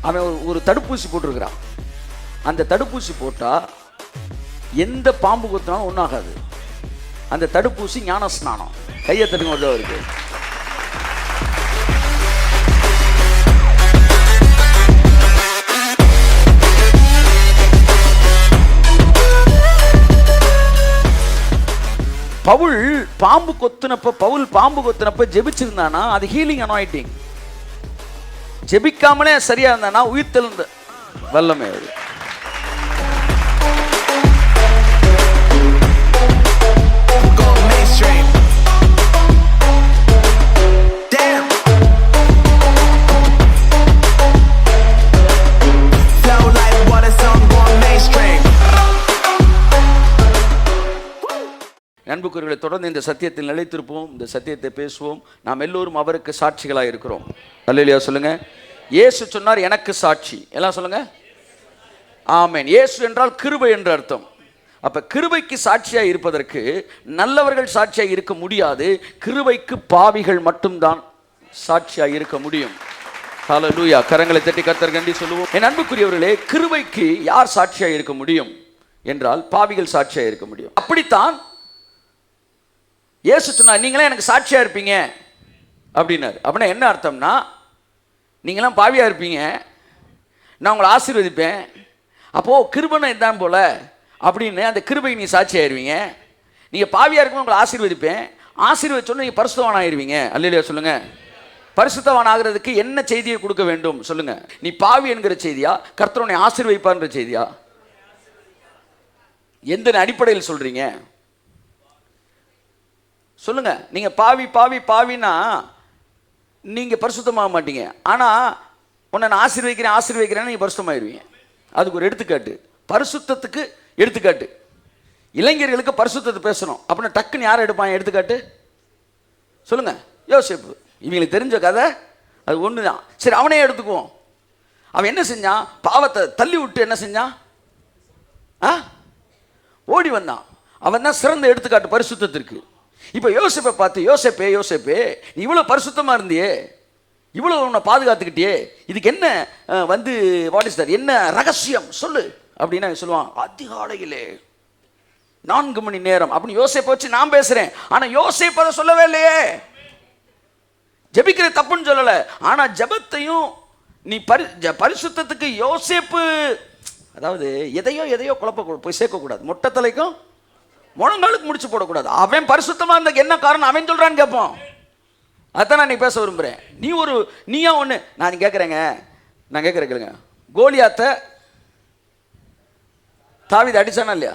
அவன் ஒரு தடுப்பூசி போட்டிருக்கிறான். அந்த தடுப்பூசி போட்டால் எந்த பாம்பு கொத்தினாலும் ஒன்றாகாது. அந்த தடுப்பூசி ஞான ஸ்நானம். கையை தட்டுங்க வருது அவருக்கு. பவுல் பாம்பு கொத்தினப்ப ஜெபிச்சிருந்தானா அது ஹீலிங் அனாயிண்டிங். ஜெபிக்காமலே சரியா இருந்தானா உயிர் தெழுந்த வல்லமை அது. அன்புக்குரியவர்களை, தொடர்ந்து இந்த சத்தியத்தில் நிலைத்திருப்போம், இந்த சத்தியத்தை பேசுவோம். நாம் எல்லோரும் அவருக்கு சாட்சிகளாக இருக்கிறோம். அல்லேலூயா சொல்லுங்க. இயேசு சொன்னார் எனக்கு சாட்சி. எல்லாம் சொல்லுங்க ஆமென். இயேசு என்றால் கிருபை என்று அர்த்தம். அப்ப கிருபைக்கு சாட்சியாக இருப்பதற்கு நல்லவர்கள் சாட்சியாக இருக்க முடியாது. கிருபைக்கு பாவிகள் மட்டும்தான் சாட்சியாக இருக்க முடியும். ஹல்லேலூயா. கரங்களை தட்டி கர்த்தர் கண்டி சொல்லுவோம். என் அன்புக்குரியவர்களே, கிருபைக்கு யார் சாட்சியாக இருக்க முடியும் என்றால் பாவிகள் சாட்சியாக இருக்க முடியும். அப்படித்தான் இயேசு சொன்னார் நீங்களே எனக்கு சாட்சியாக இருப்பீங்க அப்படின்னாரு. அப்படின்னா என்ன அர்த்தம்னா, நீங்களாம் பாவியாக இருப்பீங்க, நான் உங்களை ஆசீர்வதிப்பேன். அப்போது கிருபனை இதான் போல் அப்படின்னு அந்த கிருபைக்கு நீ சாட்சியாயிருவீங்க. நீங்கள் பாவியாக இருக்கும்போது உங்களை ஆசீர்வதிப்பேன். ஆசீர்வதிச்சோன்னு நீங்கள் பரிசுத்தவான் ஆயிருவீங்க. அல்லேலூயா சொல்லுங்க. பரிசுத்தவான் ஆகிறதுக்கு என்ன செய்தியை கொடுக்க வேண்டும் சொல்லுங்க. நீ பாவி என்கிற செய்தியா, கர்த்தர் உன்னை ஆசீர்வதிப்பார்ன்ற செய்தியா? எந்த அடிப்படையில் சொல்றீங்க சொல்லுங்க. நீங்க பாவி பாவி பாவினா நீங்க பரிசுத்தமாக மாட்டீங்க. ஆனா உன்னை நான் ஆசீர்வதிக்கிறேன்னு நீங்க பரிசுத்தமாயிருவீங்க. அதுக்கு ஒரு எடுத்துக்காட்டு, பரிசுத்தத்துக்கு எடுத்துக்காட்டு. இளைஞர்களுக்கு பரிசுத்தத்தை பேசணும் அப்படின்னா டக்குன்னு யாரை எடுப்பாங்க எடுத்துக்காட்டு சொல்லுங்க? யோசேப்பு. இவங்களுக்கு தெரிஞ்ச கதை அது ஒன்று தான். சரி, அவனே எடுத்துக்குவோம். அவன் என்ன செஞ்சான்? பாவத்தை தள்ளி விட்டு என்ன செஞ்சான்? ஓடி வந்தான். அவன் தான் சிறந்த எடுத்துக்காட்டு பரிசுத்தத்திற்கு. இப்போ யோசேப்பை பார்த்து யோசேப்பே நீ இவ்வளோ பரிசுத்தமாக இருந்தியே, இவ்வளோ உன்னை பாதுகாத்துக்கிட்டியே, இதுக்கு என்ன வந்து வாட் இஸ் தட், என்ன ரகசியம் சொல்லு அப்படின்னா சொல்லுவான், அதிகாலையிலே 4 மணி நேரம் அப்படின்னு யோசேப்பை வச்சு நான் பேசுகிறேன். ஆனால் யோசேப்பு அதை சொல்லவே இல்லையே. ஜெபிக்கிற தப்புன்னு சொல்லலை, ஆனால் ஜெபத்தையும் நீ பரிசுத்தத்துக்கு யோசேப்பு, அதாவது எதையோ குழப்ப போய் சேர்க்கக்கூடாது. மொட்டை தலைக்கும் முழங்காலுக்கு முடிச்சு போடக்கூடாது. அவன் பரிசுத்தமாக இருந்த என்ன காரணம் அவன் சொல்கிறான்னு கேட்போம். அதான் நான் நீ பேச விரும்புகிறேன். நீயா ஒன்று நான் கேட்குறேன் கேளுங்க. கோலியாத்தை தாவீது அடிச்சானா இல்லையா?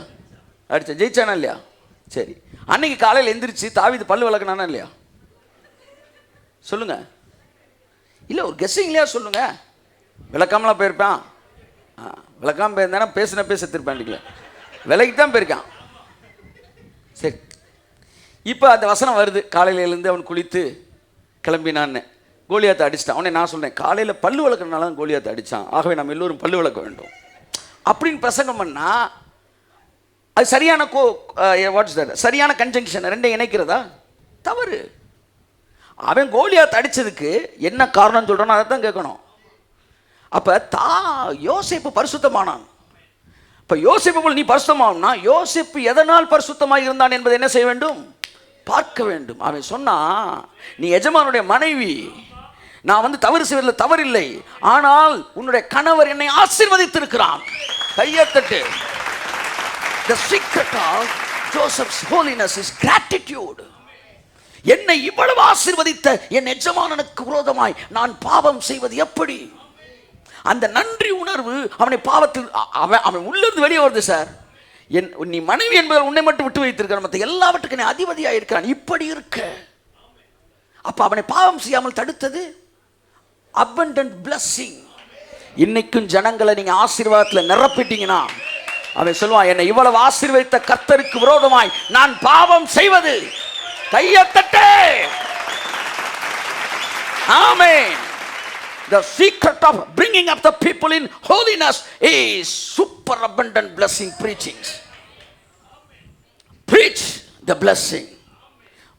ஜெயிச்சானா இல்லையா? சரி, அன்னைக்கு காலையில் எந்திரிச்சு தாவீது பல்லு விளக்குனானா இல்லையா? சொல்லுங்க. இல்லை ஒரு கெஸ்ஸிங்லையா சொல்லுங்க. விளக்காமலாம் போயிருப்பான். விளக்காம போயிருந்தானா பேச திருப்பாண்டிக்கல, விலைக்கு தான் போயிருக்கான். சரி, இப்போ அந்த வசனம் வருது. காலையில் எழுந்து அவன் குளித்து கிளம்பினான்னு கோலியாத்தை அடிச்சிட்டான். அவனே நான் சொல்கிறேன், காலையில் பல்லு விளக்குறதுனால தான் கோலியாத்தை அடித்தான், ஆகவே நம்ம எல்லோரும் பல்லு விளக்க வேண்டும் அப்படின்னு பிரசங்கம் பண்ணால் அது சரியான சரியான கன்ஜங்ஷன் ரெண்டையும் இணைக்கிறதா? தவறு. அவன் கோலியாத்தை அடித்ததுக்கு என்ன காரணம் சொல்கிறானோ அதை தான் கேட்கணும். அப்போ யோசேப்பு பரிசுத்தமானான். இப்போ யோசேப்பு போல் நீ பரிசுத்தமானா யோசேப்பு எதனால் பரிசுத்தமாக இருந்தான் என்பதை என்ன செய்ய வேண்டும்? பார்க்க வேண்டும். அவன் சொன்னா, நீ எஜமானுடைய மனைவி, நான் வந்து தவறு செய்வதில் தவறில்லை, ஆனால் உன்னுடைய கணவர் என்னை ஆசீர்வதித்திருக்கிறான். Kaiyathattu. The secret of Joseph's holiness is gratitude. என்னை இவ்வளவு ஆசீர்வதித்த என் எஜமானனுக்கு விரோதமாய் நான் பாவம் செய்வது எப்படி? அந்த நன்றி உணர்வு அவனை பாவத்தில் அவன் உள்ளிருந்து வெளியே வருது. சார், நீ மனைவி என்பதால் உன்னை மட்டும் விட்டு வைத்திருக்கிறான், மற்ற எல்லாவற்றுக்கும் நீ அதிபதியாக இருக்கிறான். இப்படி இருக்க அப்ப அவனை பாவம் செய்யாமல் தடுத்தது abundant blessing. இன்னைக்கும் ஜனங்களை நீங்க ஆசீர்வாதத்தில் நிரப்பிட்டீங்கன்னா அவன் சொல்லுவான், என்னை இவ்வளவு ஆசீர்வதித்த கர்த்தருக்கு விரோதமாய் நான் பாவம் செய்வது. கையத்தட்டே. ஆமென். The secret of bringing up the people in holiness is super abundant blessing preachings. Preach the blessing.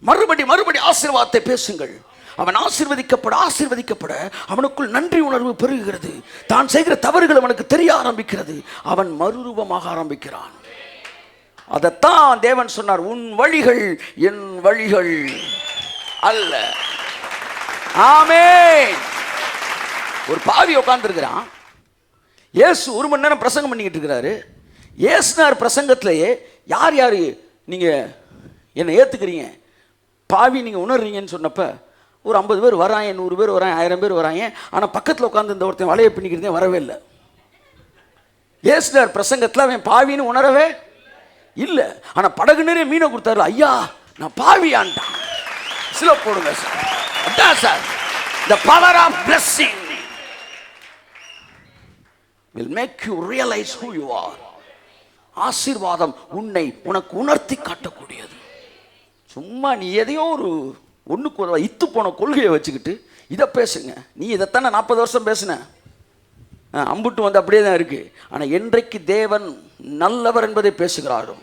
மறுபடி ஆசீர்வாதத்தை பேசுங்கள். அவன் ஆசீர்வதிக்கப்பட அவனுக்குள் நன்றி உணர்வு பெருகுகிறது. தான் செய்கிற தவறுகள் அவனுக்கு தெரிய ஆரம்பிக்கிறது. அவன் மறுரூபமாக ஆரம்பிக்கிறான். அதைத்தான் தேவன் சொன்னார், உன் வழிகள் என் வழிகள் அல்ல. ஆமென். ஒரு பாவி உட்கார்ந்து இருக்கிறான். இயேசு 1 மணி நேரம் பிரசங்கம் பண்ணிக்கிட்டு இருக்கிறாரு. இயேசுனார் பிரசங்கத்திலேயே யார் யார் நீங்கள் என்னை ஏற்றுக்கிறீங்க, பாவி நீங்கள் உணர்றீங்கன்னு சொன்னப்ப ஒரு 50 பேர் வராங்க, 100 பேர் வராங்க, 1000 பேர் வராங்க. ஆனால் பக்கத்தில் உட்காந்து இந்த ஒருத்தன் வலையை பின்னிக்கிறதே வரவே இல்லை. இயேசுனார் பிரசங்கத்தில் அவன் பாவின்னு உணரவே இல்லை. ஆனால் படகு நிறைய மீனை கொடுத்தாரு. ஐயா நான் பாவியான்ட்டான். சில போடுங்க சார். அதான் sir, the power of blessing will make you realize who you are. ஆசீர்வாதம் உனக்கு உணர்த்தி காட்டக்கூடியது. சும்மா நீ எதையோ ஒன்றுக்கு இத்து போன கொள்கையை வச்சுக்கிட்டு இதை பேசுங்க. நீ இதைத்தானே 40 வருஷம் பேசுன, அம்புட்டு வந்து அப்படியே தான் இருக்கு. ஆனால் என்றைக்கு தேவன் நல்லவர் என்பதை பேசுகிறாரோ.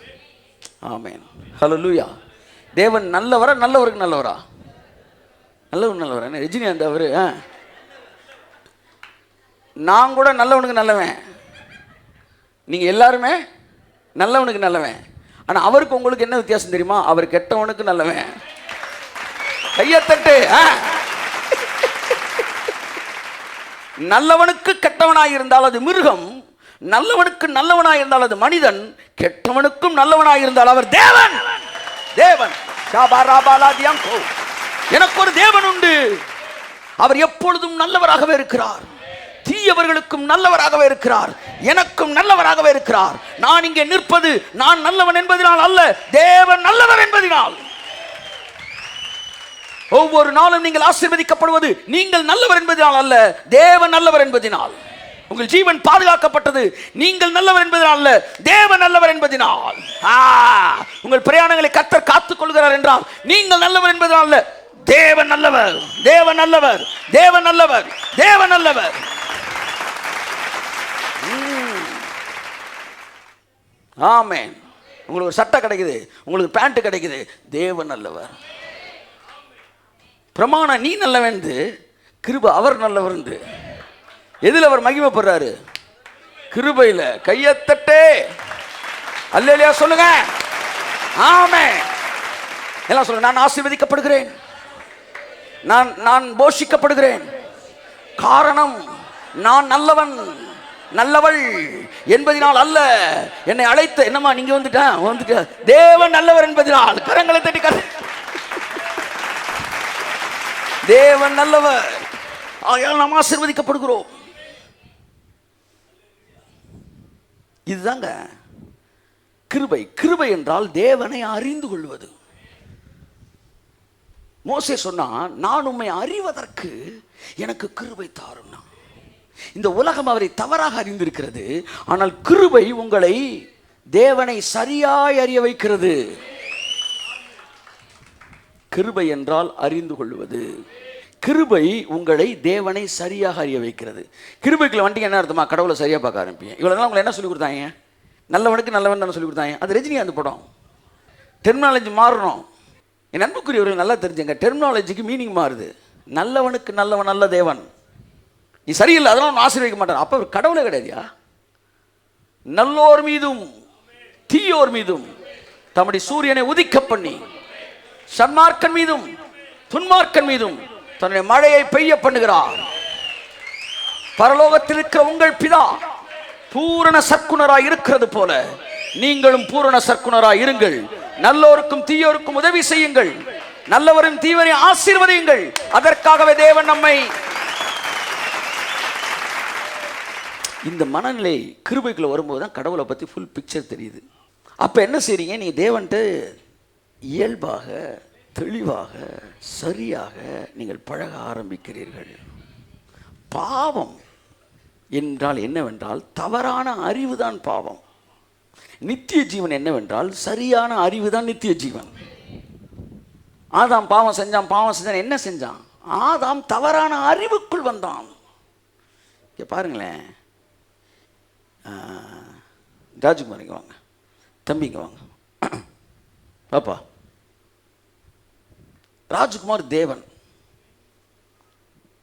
ஆமென், ஹல்லேலூயா. தேவன் நல்லவரா, நல்லவருக்கு நல்லவரா? நல்லவரா? என்ன ரஜினிகாந்த் அவரு, நான் கூட நல்லவனுக்கு நல்லவன், நீங்கள் எல்லாருமே நல்லவனுக்கு நல்லவன். ஆனால் அவருக்கு உங்களுக்கு என்ன வித்தியாசம் தெரியுமா? அவர் கெட்டவனுக்கு நல்லவன். கையத்தட்டு. நல்லவனுக்கு கெட்டவனாய் இருந்தால் அது மிருகம், நல்லவனுக்கு நல்லவனாய் இருந்தால் அது மனிதன், கெட்டவனுக்கும் நல்லவனாய் இருந்தால் அவர் தேவன். தேவன் எனக்கு ஒரு தேவன் உண்டு. அவர் எப்பொழுதும் நல்லவராகவே இருக்கிறார். தீயவர்களுக்கும் நல்லவராகவே இருக்கிறார், எனக்கும் நல்லவராகவே இருக்கிறார். நான் இங்கே நிற்பது நான் நல்லவன் என்பதனால் அல்ல, தேவன் நல்லவர் என்பதனால். ஒவ்வொரு நாளும் நீங்கள் ஆசீர்வதிக்கப்படுவது நீங்கள் நல்லவர் என்பதனால் அல்ல, தேவன் நல்லவர் என்பதனால். உங்கள் ஜீவன் பாதுகாக்கப்பட்டது நீங்கள் நல்லவர் என்பதனால் அல்ல, தேவன் நல்லவர் என்பதனால். உங்கள் பிரயாணங்களை கர்த்தர் காத்துக் கொள்கிறார் என்றால் நீங்கள் நல்லவர் என்பதனால் அல்ல, தேவன் நல்லவர், தேவன் நல்லவர், தேவன் நல்லவர், தேவன் நல்லவர். ஆமென். உங்களுக்கு ஒரு சட்டை கிடைக்குது, உங்களுக்கு பேண்ட் கிடைக்குது, தேவன் நல்லவர். பிரமாணம் நீ நல்லவன், கிருபை அவர் நல்லவர். எதில் அவர் மகிமைப்படுறாரு? கிருபையில். கையத்தட்டே அல்லேலூயா சொல்லுங்க. ஆமென். எல்லாம் சொல்லுங்க. நான் ஆசீர்வதிக்கப்படுகிறேன், நான் போஷிக்கப்படுகிறேன். காரணம் நான் நல்லவன் நல்லவள் என்பதனால் அல்ல, என்னை அழைத்த என்னம்மா நீங்க வந்துட்ட தேவன் நல்லவர் என்பதனால். கரங்களை தட்டி தேவன் நல்லவர், ஆகையால் நாம் ஆசீர்வதிக்கப்படுகிறோம். இதுதாங்க கிருபை. கிருபை என்றால் தேவனை அறிந்து கொள்வது. மோசே சொன்னா, நான் உம்மை அறிவதற்கு எனக்கு கிருபை தாரும். இந்த உலகம் அவரை தவறாக அறிந்திருக்கிறது, ஆனால் கிருபை உங்களை தேவனை சரியாய் அறிய வைக்கிறது. கிருபை என்றால் அறிந்து கொள்வது. கிருபை உங்களை தேவனை சரியாக அறிய வைக்கிறது. கிருபைக்குள்ள வண்டிக்கு என்ன அர்த்தமா? கடவுளை சரியா பார்க்க ஆரம்பிப்பீங்க. இவ்வளவு நாள் உங்களை என்ன சொல்லி கொடுத்தாங்க? நல்லவனுக்கு நல்லவன் தானே சொல்லி கொடுத்தாங்க. அது ரஜினிகாந்த் படம். டெர்மினாலஜி மாறணும். என் அன்புக்குரியவர்கள் நல்லா தெரிஞ்சுங்க, டெர்மினாலஜிக்கு மீனிங் மாறுது. நல்லவனுக்கு நல்லவன் நல்ல தேவன், நீ சரியில்லை அதெல்லாம் ஆசீர்வதிக்க மாட்டான். அப்ப கடவுளே கிடையாதுயா. நல்லோர் மீதும் தீயோர் மீதும் தம்முடைய சூரியனை உதிக்க பண்ணி, சன்மார்க்கன் மீதும் துன்மார்க்கன் மீதும் தன்னுடைய மழையை பெய்ய பண்ணுகிறார். பரலோகத்தில் இருக்கிற உங்கள் பிதா பூரண சற்குணராய் இருக்கிறது போல நீங்களும் பூரண சற்குணராய் இருங்கள். நல்லோருக்கும் தீயோருக்கும் உதவி செய்யுங்கள், நல்லவரும் தீவரை ஆசீர்வதியுங்கள். அதற்காகவே தேவன் நம்மை இந்த மனநிலை கிருபைக்குள்ள வரும்போது தான் கடவுளை பற்றி ஃபுல் பிக்சர் தெரியுது. அப்போ என்ன செய்றீங்க? நீ தேவன்ட்டு இயல்பாக தெளிவாக சரியாக நீங்கள் பழக ஆரம்பிக்கிறீர்கள். பாவம் என்றால் என்னவென்றால் தவறான அறிவு தான் பாவம். நித்திய ஜீவன் என்னவென்றால் சரியான அறிவு தான் நித்திய ஜீவன். ஆதாம் பாவம் செஞ்சான். என்ன செஞ்சான்? ஆதாம் தவறான அறிவுக்குள் வந்தான். பாருங்களேன், ராஜ்குமார் இங்கே வாங்க, தம்பிங்க வாங்க. பாப்பா, ராஜ்குமார் தேவன்,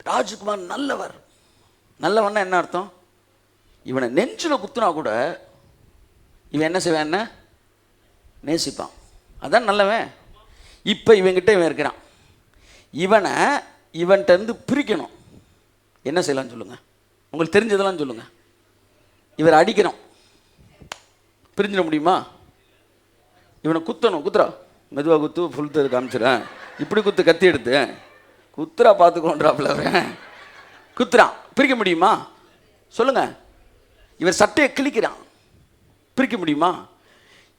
ராஜ்குமார் நல்லவர். நல்லவன்னா என்ன அர்த்தம்? இவனை நெஞ்சில் குத்துனா கூட இவன் என்ன செய்வான்? என்ன நேசிப்பான். அதான் நல்லவன். இப்போ இவன்கிட்ட இவன் இருக்கிறான். இவனை இவன்கிட்ட இருந்து பிரிக்கணும். என்ன செய்யலாம்னு சொல்லுங்கள், உங்களுக்கு தெரிஞ்சதெல்லாம் சொல்லுங்கள். இவர் அடிக்கணும், பிரிஞ்சிட முடியுமா? இவனை குத்தணும். குத்துறா, மெதுவாக குத்து, ஃபுல் தரு காமிச்சிடேன், இப்படி குத்து, கத்தி எடுத்து குத்துறா, பார்த்துக்கோன்றாப்புல அவன் குத்துறான். பிரிக்க முடியுமா சொல்லுங்க? இவர் சட்டையை கிழிக்கிறான், பிரிக்க முடியுமா?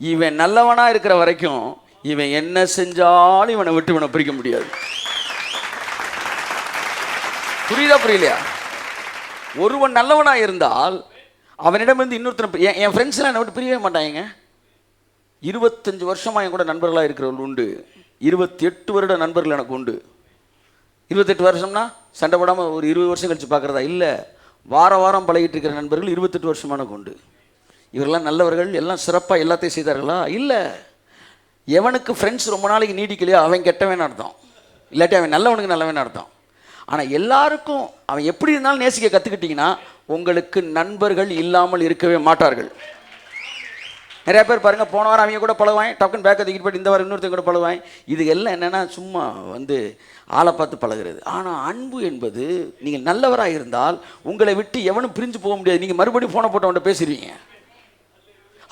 இவன் நல்லவனா இருக்கிற வரைக்கும் இவன் என்ன செஞ்சாலும் இவனை விட்டு இவனை பிரிக்க முடியாது. புரியுதா புரியலையா? ஒருவன் நல்லவனா இருந்தால் அவனிடமிருந்து இன்னொருத்தனை, என் ஃப்ரெண்ட்ஸ்லாம் என்னை விட்டு பிரியவே மாட்டாங்க. 25 வருஷமாக என் கூட நண்பர்களாக இருக்கிறவர்கள் உண்டு. 28 வருட நண்பர்கள் எனக்கு உண்டு. 28 வருஷம்னா சண்டை போடாமல் ஒரு 20 வருஷம் கழித்து பார்க்குறதா? இல்லை, வாரம் பழகிட்டு இருக்கிற நண்பர்கள் 28 வருஷமான உண்டு. இவரெல்லாம் நல்லவர்கள், எல்லாம் சிறப்பாக எல்லாத்தையும் செய்தார்களா? இல்லை. எவனுக்கு ஃப்ரெண்ட்ஸ் ரொம்ப நாளைக்கு நீடிக்கலையோ அவன் கெட்டவன் அர்த்தம், இல்லாட்டி அவன் நல்லவனுக்கு நல்லவன் அர்த்தம். ஆனால் எல்லாருக்கும் அவன் எப்படி இருந்தாலும் நேசிக்க கற்றுக்கிட்டிங்கன்னா உங்களுக்கு நண்பர்கள் இல்லாமல் இருக்கவே மாட்டார்கள். நிறையா பேர் பாருங்கள், போன வாரம் அவங்க கூட பழகுவாங்க, டக்குன்னு பேக்கை தூக்கிட்டு போய்ட்டு இந்த வாரம் இன்னொருத்தங்க கூட பழகுவாங்க. இது எல்லாம் என்னென்னா சும்மா ஆளை பார்த்து பழகிறது. ஆனால் அன்பு என்பது, நீங்கள் நல்லவராக இருந்தால் உங்களை விட்டு எவனும் பிரிஞ்சு போக முடியாது. நீங்கள் மறுபடியும் ஃபோனை போட்டவன்ட்ட பேசுவீங்க.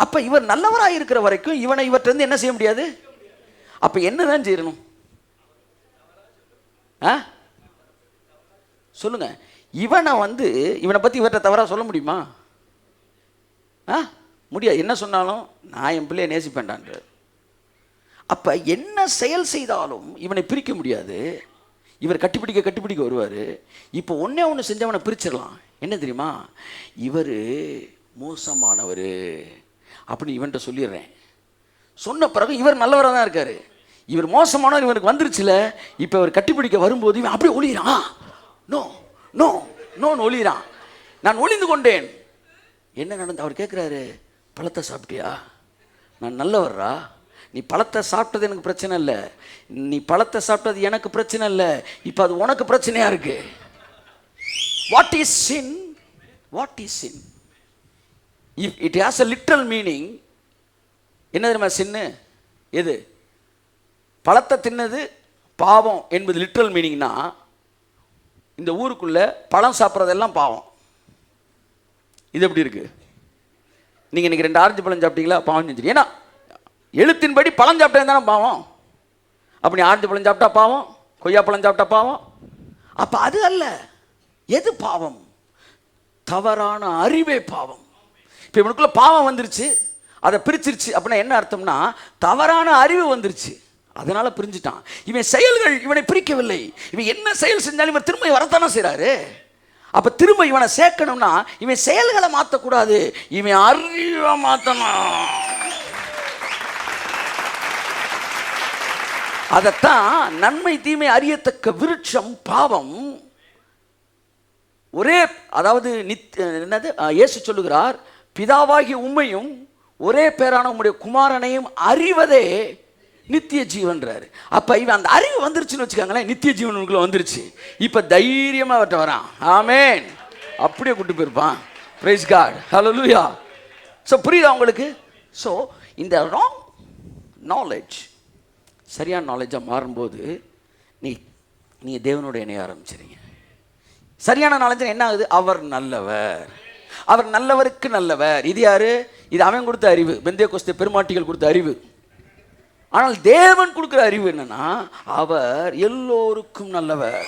அப்போ இவர் நல்லவராக இருக்கிற வரைக்கும் இவனை இவர்கிட்ட என்ன செய்ய முடியாது. அப்போ என்ன தான் செய்யணும்? சொல்லுங்க. இவனை இவனை பற்றி இவர்கிட்ட தவறாக சொல்ல முடியுமா? முடியாது. என்ன சொன்னாலும் நான் என் பிள்ளையை நேசிப்பேன்டான்ற. அப்போ என்ன செயல் செய்தாலும் இவனை பிரிக்க முடியாது. இவர் கட்டிப்பிடிக்க வருவார். இப்போ ஒன்று செஞ்சவனை பிரிச்சிடலாம். என்ன தெரியுமா? இவர் மோசமானவர் அப்படின்னு இவன்கிட்ட சொல்லிடுறேன். சொன்ன பிறகு இவர் நல்லவராக தான் இருக்கார். இவர் மோசமானவர் இவனுக்கு வந்துருச்சுல. இப்போ இவர் கட்டிப்பிடிக்க வரும்போது இவன் அப்படியே ஒளிகிறான். நோ நோ நோன்னு ஒளிகிறான். நான் ஒளிந்து கொண்டேன். என்ன நடந்து? அவர் கேட்குறாரு, பழத்தை சாப்பிட்டியா? நான் நல்லவர்ரா. நீ பழத்தை சாப்பிட்டது எனக்கு பிரச்சனை இல்லை, நீ பழத்தை சாப்பிட்டது எனக்கு பிரச்சனை இல்லை. இப்போ அது உனக்கு பிரச்சனையாக இருக்கு. What is sin? What is sin? If it has a literal meaning, என்ன தெரியுமா சின்னு? எது? பழத்தை தின்னது பாவம் என்பது லிட்ரல் மீனிங்னா, இந்த ஊருக்குள்ள பழம் சாப்பிட்றதெல்லாம் பாவம். இது எப்படி இருக்கு? நீங்கள் இன்றைக்கி 2 ஆரஞ்சு பழம் சாப்பிட்டீங்களா, பாவம் செஞ்சு. ஏன்னா எழுத்தின்படி பழம் சாப்பிட்டா தானே பாவம். அப்படி ஆரஞ்சு பழம் சாப்பிட்டா பாவம், கொய்யா பழம் சாப்பிட்டா பாவம். அப்போ அது அல்ல. எது பாவம்? தவறான அறிவே பாவம். இப்போ இவனுக்குள்ள பாவம் வந்துருச்சு, அதை பிரிச்சிருச்சு. அப்படின்னா என்ன அர்த்தம்னா, தவறான அறிவு வந்துருச்சு, அதனால பிரிஞ்சுட்டான். இவன் செயல்கள் இவனை பிரிக்கவில்லை. இவன் என்ன செயல் செஞ்சாலும் இவன் திரும்ப வரத்தானே செய்கிறாரு. அப்போ திரும்ப இவனை சேர்க்கணும்னா இவன் செயல்களை மாற்றக்கூடாது, இவன் அறிவை மாற்றணும். அதைத்தான் நன்மை தீமை அறியத்தக்க விருட்சம் பாவம். ஒரே, அதாவது என்னது இயேசு சொல்லுகிறார், பிதாவாகிய உம்மையும் ஒரே பேரான உம்முடைய குமாரனையும் அறிவதே நித்திய ஜீவன்றாரு. அப்போ இவன் அந்த அறிவு வந்துருச்சுன்னு வச்சுக்காங்களேன், நித்திய ஜீவனுக்குள்ள வந்துருச்சு. இப்போ தைரியமாக அவர்கிட்ட வரான். ஆமேன். அப்படியே கூட்டு போயிருப்பான். பிரைஸ் காட், ஹல்லேலூயா. ஸோ புரியுதா உங்களுக்கு? ஸோ இந்த ராங் நாலேஜ் சரியான நாலேஜாக மாறும்போது நீங்கள் தேவனோட இணைய ஆரம்பிச்சிருங்க. சரியான நாலேஜ் என்ன ஆகுது? அவர் நல்லவர், அவர் நல்லவருக்கு நல்லவர். இது யாரு? இது அவன் கொடுத்த அறிவு, பெந்தேகோஸ்தே பெருமாட்டிகள் கொடுத்த அறிவு. ஆனால் தேவன் கொடுக்குற அறிவு என்னன்னா, அவர் எல்லோருக்கும் நல்லவர்.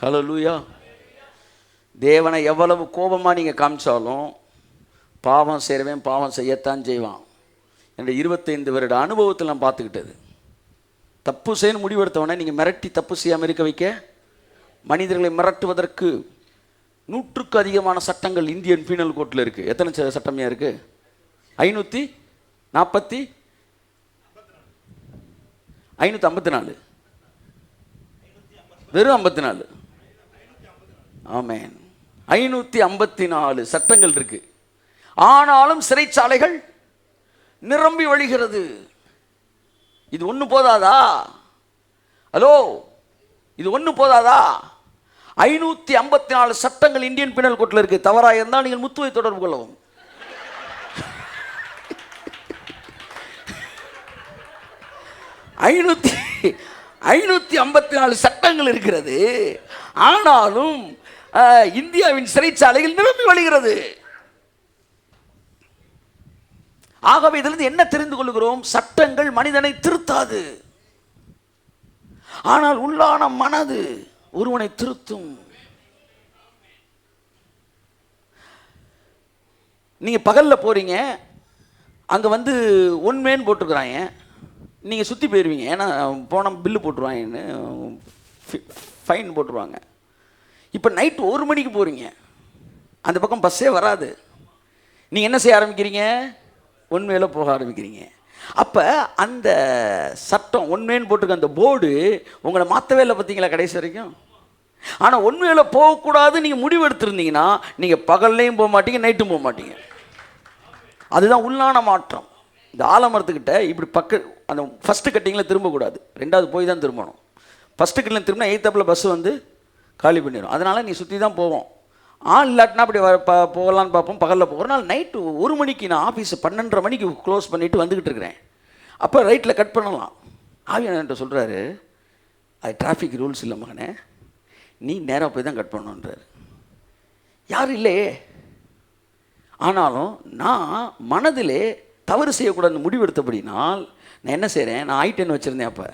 ஹல்லேலூயா. தேவனை எவ்வளவு கோபமாக நீங்கள் காமிச்சாலும் பாவம் செய்கிறவன் பாவம் செய்யத்தான் செய்வான். என்ற 25 வருட அனுபவத்தில் நான் பார்த்துக்கிட்டது. தப்பு செய்யணும் முடிவெடுத்தவனை நீங்கள் மிரட்டி தப்பு செய்யாமல் இருக்க வைக்க, மனிதர்களை மிரட்டுவதற்கு 100க்கும் அதிகமான சட்டங்கள் இந்தியன் பீனல் கோர்ட்டில் இருக்குது. எத்தனை சட்டமையாக இருக்குது? 554. வெறும் 54. ஆமென். 554 சட்டங்கள் இருக்கு. ஆனாலும் சிறைச்சாலைகள் நிரம்பி வழிகிறது. இது ஒன்று போதாதா? ஹலோ, இது ஒன்று போதாதா? 554 சட்டங்கள் இந்தியன் பினல் கோட்ல இருக்கு. தவறாக இருந்தால் நீங்கள் முத்துவை தொடர்பு கொள்ளவும். 554 சட்டங்கள் இருக்கிறது. ஆனாலும் இந்தியாவின் சிறைச்சாலைகள் நிரம்பி வழிகிறது. ஆகவே இதிலிருந்து என்ன தெரிந்து கொள்கிறோம்? சட்டங்கள் மனிதனை திருத்தாது, ஆனால் உள்ளான மனது ஒருவனை திருத்தும். நீங்க பகல்ல போறீங்க, அங்க வந்து ஒன்மேன் போட்டுக்கிறாங்க, நீங்க சுத்தி போயிருவீங்க. ஏன்னா போன பில்லு போட்டுருவாங்கன்னு ஃபைன் போட்டுருவாங்க. இப்போ நைட்டு 1 மணிக்கு போறீங்க, அந்த பக்கம் பஸ்ஸே வராது. நீங்க என்ன செய்ய ஆரம்பிக்கிறீங்க? ஒன்மேல போக ஆரம்பிக்கிறீங்க. அப்போ அந்த சட்டம் ஒன்மேன்னு போட்டுருக்க அந்த போர்டு உங்களை மாற்றவே இல்லை பார்த்தீங்களா கடைசி வரைக்கும். ஆனால் ஒன்மேல போகக்கூடாது நீங்கள் முடிவு எடுத்திருந்தீங்கன்னா நீங்கள் பகல்லையும் போக மாட்டீங்க, நைட்டும் போக மாட்டீங்க. அதுதான் உள்ளான மாற்றம். இந்த ஆலமரத்துக்கிட்ட இப்படி அந்த ஃபஸ்ட்டு கட்டிங்கில் திரும்பக்கூடாது, 2வது போய் தான் திரும்பணும். ஃபஸ்ட்டு கட்டிங்கில் திரும்பினா 8th பஸ்ஸு வந்து காலி பண்ணிடும். அதனால் நீ சுற்றி தான் போவோம். ஆள் இல்லாட்டினா அப்படி போகலான்னு பார்ப்போம். பகலில் போகிற நாள் நைட்டு 1 மணிக்கு நான் ஆஃபீஸை 12:30 மணிக்கு க்ளோஸ் பண்ணிவிட்டு வந்துக்கிட்டு இருக்கிறேன். அப்போ ரைட்டில் கட் பண்ணலாம். ஆவியானவர்கிட்ட சொல்கிறாரு, அது டிராஃபிக் ரூல்ஸ் இல்லை மகனே, நீ நேராக போய் தான் கட் பண்ணணுன்றார். யாரும் இல்லையே. ஆனாலும் நான் மனதிலே தவறு செய்யக்கூடாதுன்னு முடிவெடுத்தபடினால் நான் என்ன செய்கிறேன்? நான் I-10 வச்சுருந்தேன். அப்போ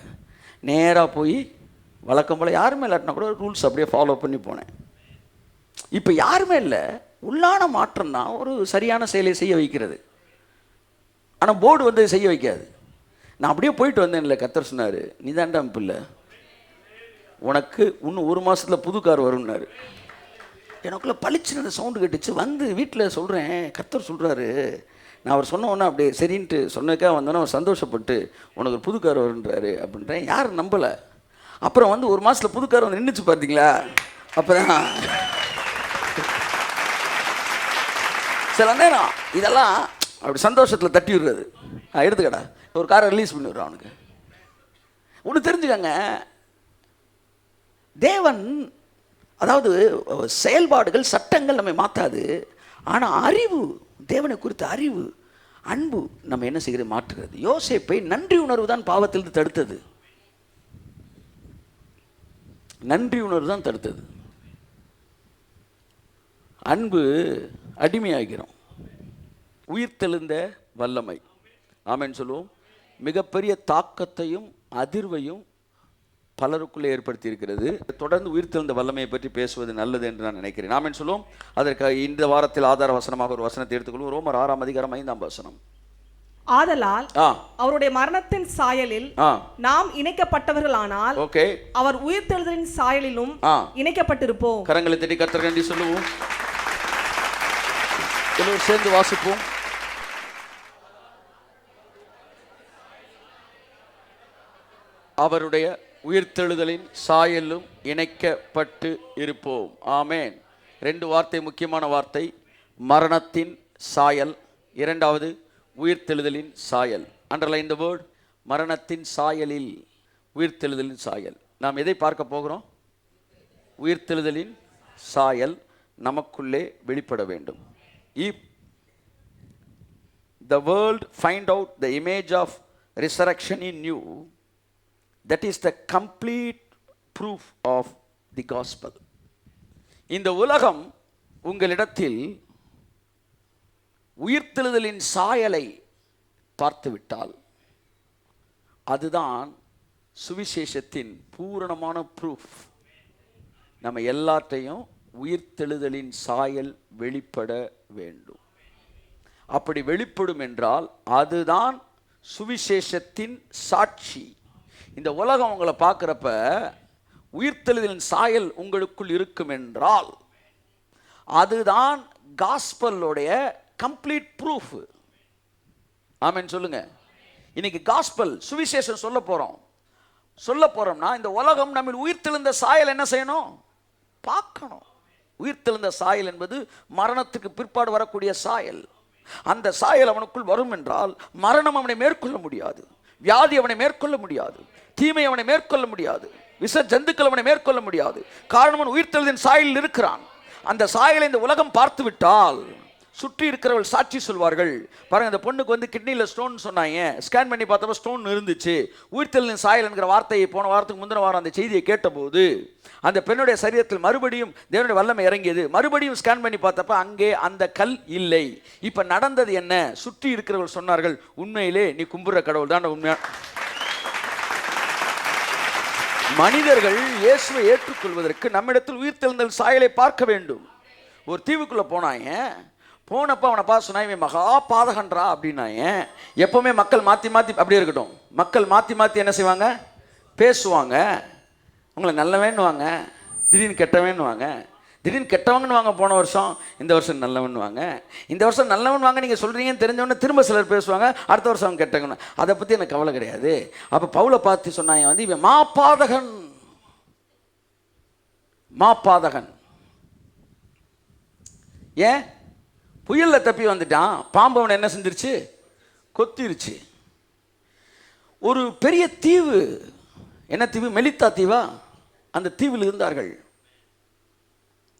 நேராக போய் வழக்கம் போல் யாருமே இல்லாட்டினா கூட ரூல்ஸ் அப்படியே ஃபாலோ பண்ணி போனேன். இப்போ யாருமே இல்லை. உள்ளான மாற்றம் தான் ஒரு சரியான செயலை செய்ய வைக்கிறது. ஆனால் போர்டு வந்து செய்ய வைக்காது. நான் அப்படியே போயிட்டு வந்தேன். இல்லை, கர்த்தர் சொன்னார், நீ தான்டா பிள்ளை, உனக்கு இன்னும் 1 மாதத்தில் புது கார் வரும்னாரு. எனக்குள்ளே பளிச்சுன்னு அந்த சவுண்டு கேட்டுச்சு. வந்து வீட்டில் சொல்கிறேன், கர்த்தர் சொல்கிறாரு. நான் அவர் சொன்ன உடனே அப்படியே சரின்ட்டு சொன்னதுக்காக வந்தோன்னே அவர் சந்தோஷப்பட்டு உனக்கு ஒரு புது கார் வருன்றாரு அப்படின்றேன். யாரும் நம்பலை. அப்புறம் வந்து 1 மாதத்தில் புது கார் வந்து நின்றுச்சு பார்த்தீங்களா. அப்போ தான் சில நேரம் இதெல்லாம் அப்படி சந்தோஷத்தில் தட்டி விடுறது. எடுத்துக்கடா, ஒரு காரை ரிலீஸ் பண்ணி விடுறான். அவனுக்கு ஒன்று தெரிஞ்சுக்கங்க, தேவன் அதாவது செயல்பாடுகள் சட்டங்கள் நம்மை மாற்றாது. ஆனால் அறிவு, தேவனை குறித்த அறிவு, அன்பு நம்ம என்ன செய்கிறது? மாற்றுகிறது. யோசேப்பை நன்றி உணர்வு தான் பாவத்திலிருந்து தடுத்தது. நன்றி உணர்வு தான் தடுத்தது. அன்பு அடிமையாகிறோம். உயிர்த்தெழுந்த வல்லமை, ஆமென் சொல்லுவோம், மிகப்பெரிய தாக்கத்தையும் அதிர்வையும் பலருக்குள்ளே ஏற்படுத்தி இருக்கிறது. தொடர்ந்து உயிர்த்தெழுந்த வல்லமையை பற்றி பேசுவது நல்லது என்று நான் நினைக்கிறேன். ஆமென் சொல்லுவோம். அதற்கு இந்த வாரத்தில் ஆதார வசனமாக ஒரு வசனத்தை எடுத்துக்கொள்வோம். ரோமர் 6:5 ஆதலால் அவருடைய மரணத்தின் சாயலில் நாம் இணைக்கப்பட்டவர்களானால் அவர் உயிர்த்தெழுதலின் சாயலிலும் இணைக்கப்பட்டிருப்போம். கரங்களை தட்டி கர்த்தருக்கு நன்றி சொல்லுவோம். எல்லோரும் சேர்ந்து வாசிப்போம். அவருடைய உயிர்த்தெழுதலின் சாயலும் இணைக்கப்பட்டு இருப்போம். ஆமேன். 2 வார்த்தை, முக்கியமான வார்த்தை. மரணத்தின் சாயல், 2வது உயிர்த்தெழுதலின் சாயல். அண்டர்லைன் தி வேர்ட், மரணத்தின் சாயலில் உயிர்த்தெழுதலின் சாயல். நாம் எதை பார்க்க போகிறோம்? உயிர்த்தெழுதலின் சாயல் நமக்குள்ளே வெளிப்பட வேண்டும். If the world find out the image of resurrection in you, that is the complete proof of the gospel. இந்த உலகம் உங்களிடத்தில் உயிர்த்தெழுதலின் சாயலை பார்த்துவிட்டால் அதுதான் சுவிசேஷத்தின் பூரணமான ப்ரூஃப். நம்ம எல்லாத்தையும் உயிர்த்தெழுதலின் சாயல் வெளிப்பட வேண்டும். அப்படி வெளிப்படும் என்றால் அதுதான் சுவிசேஷத்தின் சாட்சி. இந்த உலகம் உங்களை பார்க்குறப்ப உயிர்த்தெழுதலின் சாயல் உங்களுக்குள் இருக்கும் என்றால் அதுதான் காஸ்பலோடைய கம்ப்ளீட் ப்ரூஃப். ஆமென் சொல்லுங்க. இன்னைக்கு காஸ்பல் சுவிசேஷம் சொல்ல போறோம்னா இந்த உலகம் நம்ம உயிர்த்தெழுந்த சாயல் என்ன செய்யணும்? பார்க்கணும். உயிர்த்தெழுந்த சாயல் என்பது மரணத்துக்கு பிற்பாடு வரக்கூடிய சாயல். அந்த சாயல் அவனுக்குள் வரும் என்றால் மரணம் அவனை மேற்கொள்ள முடியாது, வியாதி அவனை மேற்கொள்ள முடியாது, தீமை அவனை மேற்கொள்ள முடியாது, விஷ ஜந்துக்கள் அவனை மேற்கொள்ள முடியாது. காரணம் உயிர்த்தெழுதின் சாயலில் இருக்கிறான். அந்த சாயலை இந்த உலகம் பார்த்து விட்டால் சுற்றி இருக்கிறவர்கள் சாட்சி சொல்வார்கள். பாருங்க, அந்த பொண்ணுக்கு வந்து கிட்னியில் ஸ்டோன் சொன்னாங்க, ஸ்கேன் பண்ணி பார்த்தப்ப ஸ்டோன் இருந்துச்சு. உயிர்த்தெழுதின் சாயல் என்கிற வார்த்தையை போன வாரத்துக்கு முந்தின வாரம் அந்த செய்தியை கேட்டபோது அந்த பெண்ணுடைய சரீரத்தில் மறுபடியும் தேவனுடைய வல்லமை இறங்கியது. மறுபடியும் ஸ்கேன் பண்ணி பார்த்தப்ப அங்கே அந்த கல் இல்லை. இப்ப நடந்தது என்ன? சுற்றி இருக்கிறவர்கள் சொன்னார்கள், உண்மையிலே நீ கும்புற கடவுள் தான் உண்மையா. மனிதர்கள் இயேசுவை ஏற்றுக்கொள்வதற்கு நம்மிடத்தில் உயிர்த்தெழுந்தல் சாயலை பார்க்க வேண்டும். ஒரு தீவுக்குள்ள போனப்ப அவனை பார்த்து சொன்னா, இவன் மகா பாதகன்றா அப்படின்னாங்க. எப்பவுமே மக்கள் மாற்றி மாற்றி அப்படியே இருக்கட்டும். மக்கள் மாற்றி மாற்றி என்ன செய்வாங்க? பேசுவாங்க. உங்களை நல்லவேன்னுவாங்க, திடீர்னு கெட்டவேன்னுவாங்க, திடீர்னு கெட்டவங்கன்னு வாங்க. போன வருஷம் இந்த வருஷம் நல்லவன் வாங்க, இந்த வருஷம் நல்லவன் வாங்க. நீங்கள் சொல்கிறீங்கன்னு தெரிஞ்சவொன்னே திரும்ப சிலர் பேசுவாங்க, அடுத்த வருஷம் அவங்க கெட்டவங்க. அதை பற்றி எனக்கு கவலை கிடையாது. அப்போ பவுலை பார்த்து சொன்னாங்க வந்து, இவன் மாப்பாதகன், மாப்பாதகன். ஏன்? புயலில் தப்பி வந்துட்டான், பாம்பு அவனை என்ன செஞ்சிருச்சு? கொத்திருச்சு. ஒரு பெரிய தீவு, என்ன தீவு? மெலித்தா தீவா? அந்த தீவில் இருந்தார்கள்.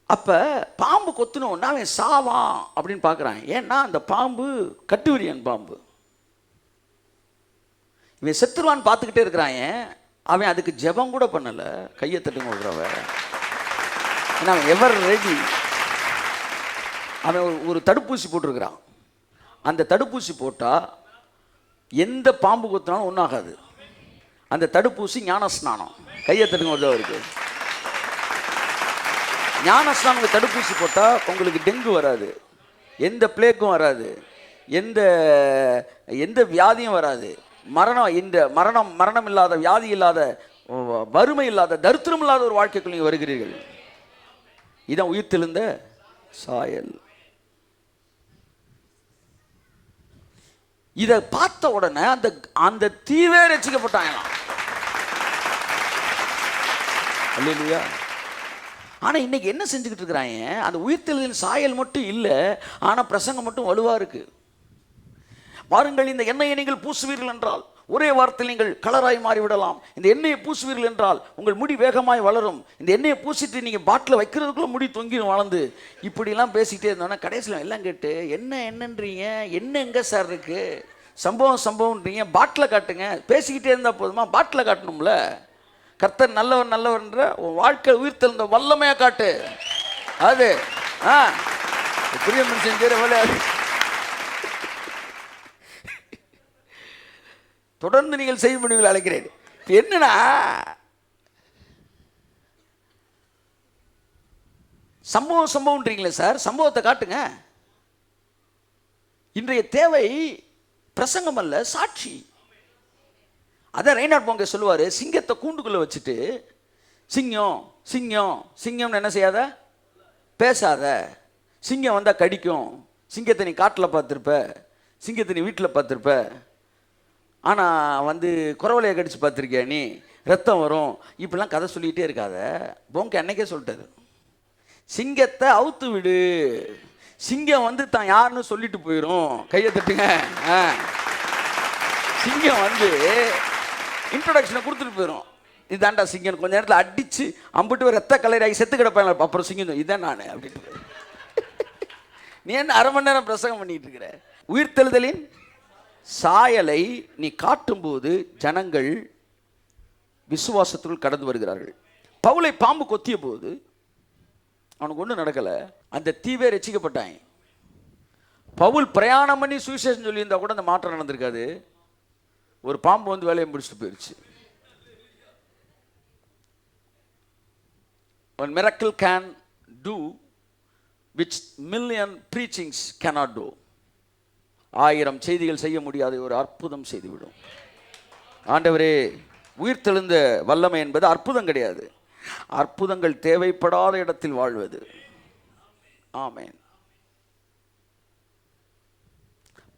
அப்போ பாம்பு கொத்தினோன்னா அவன் சாவான் அப்படின்னு பார்க்குறான். ஏன்னா அந்த பாம்பு கட்டுவிரியன் பாம்பு. இவன் செத்துருவான்னு பார்த்துக்கிட்டே இருக்கிறான். அவன் அதுக்கு ஜெபம் கூட பண்ணலை. கையை தட்டுங்க விடுறவ. ஏன்னா அவன் எவர் ரெடி. அவன் ஒரு தடுப்பூசி போட்டிருக்கிறான். அந்த தடுப்பூசி போட்டால் எந்த பாம்பு கொத்தினாலும் ஒன்றாகாது. அந்த தடுப்பூசி ஞானஸ்நானம். கையை தட்டுங்க விடுறவ இருக்கு. ஞானஸ்நானம் தடுப்பூசி போட்டால் உங்களுக்கு டெங்கு வராது, எந்த பிளேக்கும் வராது, எந்த வியாதியும் வராது. மரணம் இல்லாத, வியாதி இல்லாத, வறுமை இல்லாத, தரித்திரம் இல்லாத ஒரு வாழ்க்கைக்குள் நீங்கள் வருகிறீர்கள். இதான் உயிர்த்தெழுந்த சாயல். இதை பார்த்த உடனே அந்த தீவே ரட்சிக்கப்பட்டாங்களாம். அல்லேலூயா. ஆனால் இன்னைக்கு என்ன செஞ்சுக்கிட்டு இருக்கிறாங்க? அந்த உயிர்த்தெழுதலின் சாயல் மட்டும் இல்லை, ஆனால் பிரசங்கம் மட்டும் வலுவாக இருக்கு. பாருங்கள், இந்த எண்ணெயை நீங்கள் பூசுவீர்கள் என்றால் ஒரே வாரத்தில் நீங்கள் கலராய் மாறிவிடலாம். இந்த எண்ணெயை பூசுவீர்கள் என்றால் உங்கள் முடி வேகமாய் வளரும். இந்த எண்ணெயை பூசிட்டு நீங்கள் பாட்டில் வைக்கிறதுக்குள்ள முடி தொங்கிடும் வளர்ந்து. இப்படிலாம் பேசிக்கிட்டே இருந்தோன்னா கடைசியில் எல்லாம் கேட்டு என்னன்றீங்க? என்ன எங்கே சார் இருக்கு? சம்பவம்ன்றீங்க, பாட்டில் காட்டுங்க. பேசிக்கிட்டே இருந்தால் போதுமா? பாட்டில் காட்டணும்ல. கர்த்தர் நல்லவர்ன்ற உன் வாழ்க்கை உயிர்த்தெழுந்த வல்லமையா காட்டு. அது பெரிய மனுஷன் செய்கிற வேலை. தொடர்ந்து நீங்கள் செய்ய முடிவுகள் அழைக்கிறேன். என்னன்னா, சம்பவம்ன்றீங்களே சார், சம்பவத்தை காட்டுங்க. இன்றைய தேவை பிரசங்கம் அல்ல, சாட்சி. அதான் ரெய்னார்ட் போங்க சொல்லுவார், சிங்கத்தை கூண்டுக்குள்ளே வச்சுட்டு சிங்கம் சிங்கம் சிங்கம்னு என்ன செய்யாத? பேசாத. சிங்கம் வந்தால் கடிக்கும். சிங்கத்தை நீ காட்டில் பார்த்துருப்ப, சிங்கத்தை நீ வீட்டில் பார்த்துருப்ப. ஆனால் வந்து குறவலையை கடிச்சு பார்த்துருக்கியா நீ? ரத்தம் வரும். இப்படிலாம் கதை சொல்லிகிட்டே இருக்காத. போங்க அன்னைக்கே சொல்லிட்டாரு, சிங்கத்தை அவுத்து விடு. சிங்கம் வந்து தான் யாருன்னு சொல்லிட்டு போயிடும். கையை தட்டுங்க. சிங்கம் வந்து இன்ட்ரோடக்ஷனை கொடுத்துட்டு போயிடும். இதாண்டா சிங்கம். கொஞ்ச நேரத்தில் அடித்து அம்பிட்டு ரத்த கலராகி செத்து கிடப்பேன். அப்புறம் சிங்கம் இதான் நான் அப்படின்ட்டு. நீ என்ன அரை மணி நேரம் பிரசங்கம் பண்ணிட்டு இருக்கிற? உயிர்த்தெழுதலின் சாயலை நீ காட்டும்போது ஜனங்கள் விசுவாசத்துக்குள் கடந்து வருகிறார்கள். பவுலை பாம்பு கொத்திய போது அவனுக்கு ஒன்றும் நடக்கலை. அந்த தீவே ரட்சிக்கப்பட்டாங்க. பவுல் பிரயாணம் பண்ணி சுவிசேஷம் சொல்லியிருந்தா கூட அந்த மாற்றம் நடந்திருக்காது. ஒரு பாம்பு வந்து வேலையை முடிச்சுட்டு போயிடுச்சு. One miracle can do which million preachings cannot do. 1000 செய்திகள் செய்ய முடியாத ஒரு அற்புதம் செய்துவிடும். ஆண்டவரே, உயிர்த்தெழுந்த வல்லமை என்பது அற்புதம் கிடையாது. அற்புதங்கள் தேவைப்படாத இடத்தில் வாழ்வது. ஆமென்.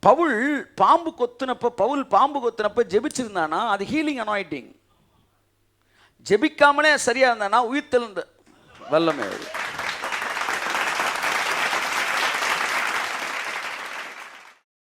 பவுல் பாம்பு கொத்தினப்ப ஜெபிச்சிருந்தானா அது ஹீலிங் அனாயிண்டிங். ஜெபிக்காமலே சரியா இருந்தானா உயிர்த்தெழுந்த வல்லமை.